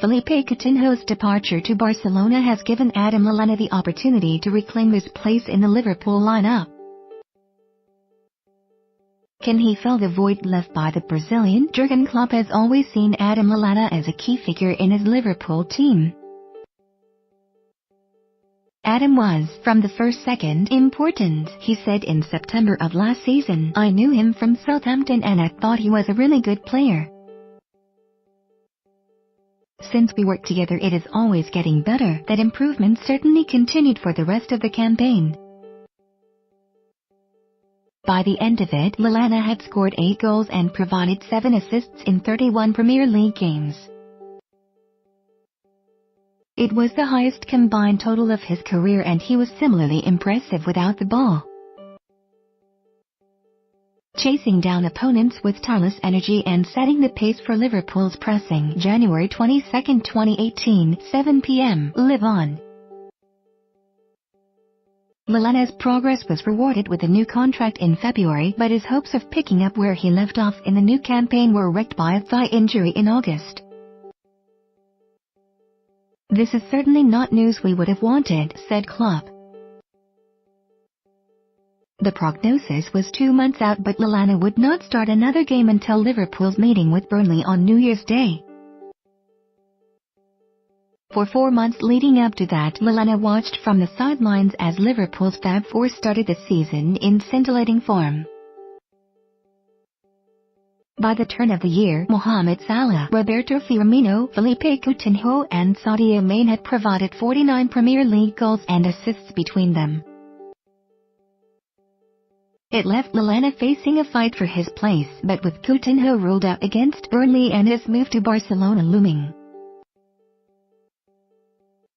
Philippe Coutinho's departure to Barcelona has given Adam Lallana the opportunity to reclaim his place in the Liverpool lineup. Can he fill the void left by the Brazilian? Jurgen Klopp has always seen Adam Lallana as a key figure in his Liverpool team. Adam was, from the first second, important, he said in September of last season. I knew him from Southampton and I thought he was a really good player. Since we worked together it is always getting better. That improvement certainly continued for the rest of the campaign. By the end of it, Lallana had scored 8 goals and provided 7 assists in 31 Premier League games. It was the highest combined total of his career and he was similarly impressive without the ball. Chasing down opponents with tireless energy and setting the pace for Liverpool's pressing. January 22, 2018, 7 p.m. Live on. Lallana's progress was rewarded with a new contract in February, but his hopes of picking up where he left off in the new campaign were wrecked by a thigh injury in August. This is certainly not news we would have wanted, said Klopp. The prognosis was 2 months out, but Lallana would not start another game until Liverpool's meeting with Burnley on New Year's Day. For 4 months leading up to that, Lallana watched from the sidelines as Liverpool's Fab Four started the season in scintillating form. By the turn of the year, Mohamed Salah, Roberto Firmino, Philippe Coutinho and Sadio Mane had provided 49 Premier League goals and assists between them. It left Lallana facing a fight for his place, but with Coutinho ruled out against Burnley and his move to Barcelona looming,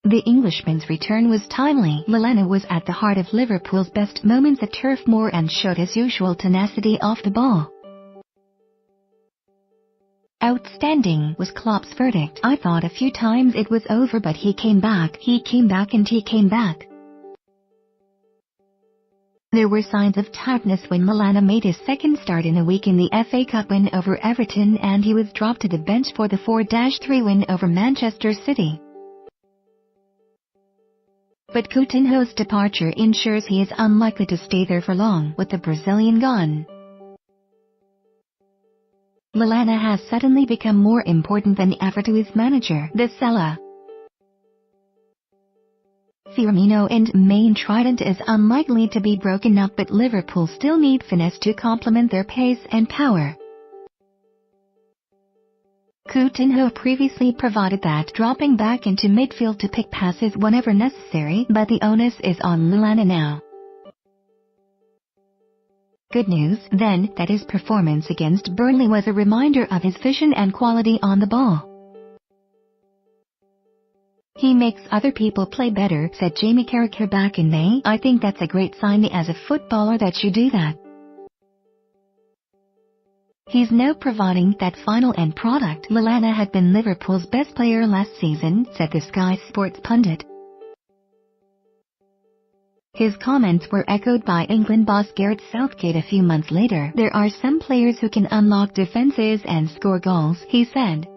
the Englishman's return was timely. Lallana was at the heart of Liverpool's best moments at Turf Moor and showed his usual tenacity off the ball. Outstanding, was Klopp's verdict. I thought a few times it was over, but he came back and he came back. There were signs of tiredness when Lallana made his second start in a week in the FA Cup win over Everton and he was dropped to the bench for the 4-3 win over Manchester City. But Coutinho's departure ensures he is unlikely to stay there for long, with the Brazilian gone. Lallana has suddenly become more important than ever to his manager, the Salah, Firmino and Mane trident is unlikely to be broken up, but Liverpool still need finesse to complement their pace and power. Coutinho previously provided that, dropping back into midfield to pick passes whenever necessary, but the onus is on Lallana now. Good news, then, that his performance against Burnley was a reminder of his vision and quality on the ball. He makes other people play better, said Jamie Carragher back in May. I think that's a great sign as a footballer that you do that. He's now providing that final end product. Lallana had been Liverpool's best player last season, said the Sky Sports pundit. His comments were echoed by England boss Gareth Southgate a few months later. There are some players who can unlock defences and score goals, he said.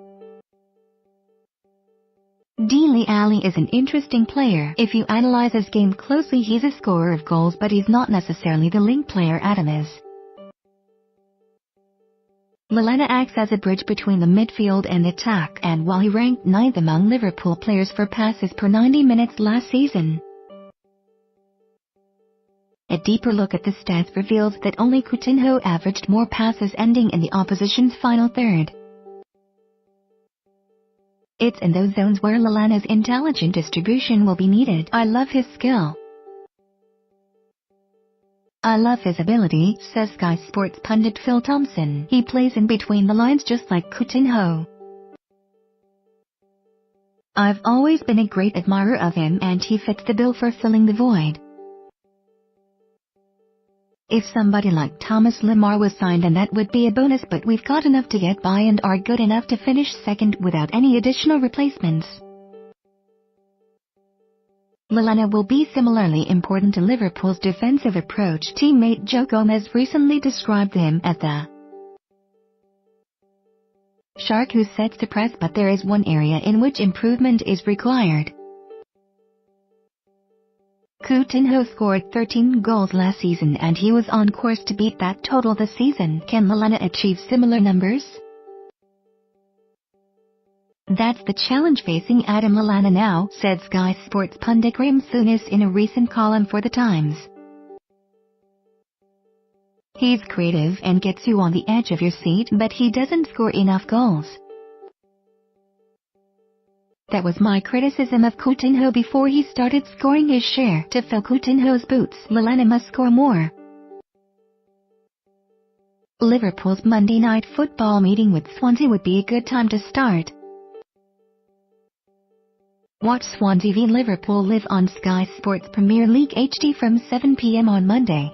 Dele Alli is an interesting player. If you analyse his game closely, he's a scorer of goals, but he's not necessarily the link player Adam is. Lallana acts as a bridge between the midfield and attack, and while he ranked 9th among Liverpool players for passes per 90 minutes last season, a deeper look at the stats reveals that only Coutinho averaged more passes, ending in the opposition's final third. It's in those zones where Lallana's intelligent distribution will be needed. I love his skill. I love his ability, says Sky Sports pundit Phil Thompson. He plays in between the lines just like Coutinho. I've always been a great admirer of him and he fits the bill for filling the void. If somebody like Thomas Lemar was signed, then that would be a bonus, but we've got enough to get by and are good enough to finish second without any additional replacements. Lallana will be similarly important to Liverpool's defensive approach. Teammate Joe Gomez recently described him as the Shark who sets the press, but there is one area in which improvement is required. Coutinho scored 13 goals last season and he was on course to beat that total this season. Can Lallana achieve similar numbers? That's the challenge facing Adam Lallana now, said Sky Sports pundit Graham Souness in a recent column for The Times. He's creative and gets you on the edge of your seat, but he doesn't score enough goals. That was my criticism of Coutinho before he started scoring his share. To fill Coutinho's boots, Lallana must score more. Liverpool's Monday night football meeting with Swansea would be a good time to start. Watch Swansea v Liverpool live on Sky Sports Premier League HD from 7 p.m. on Monday.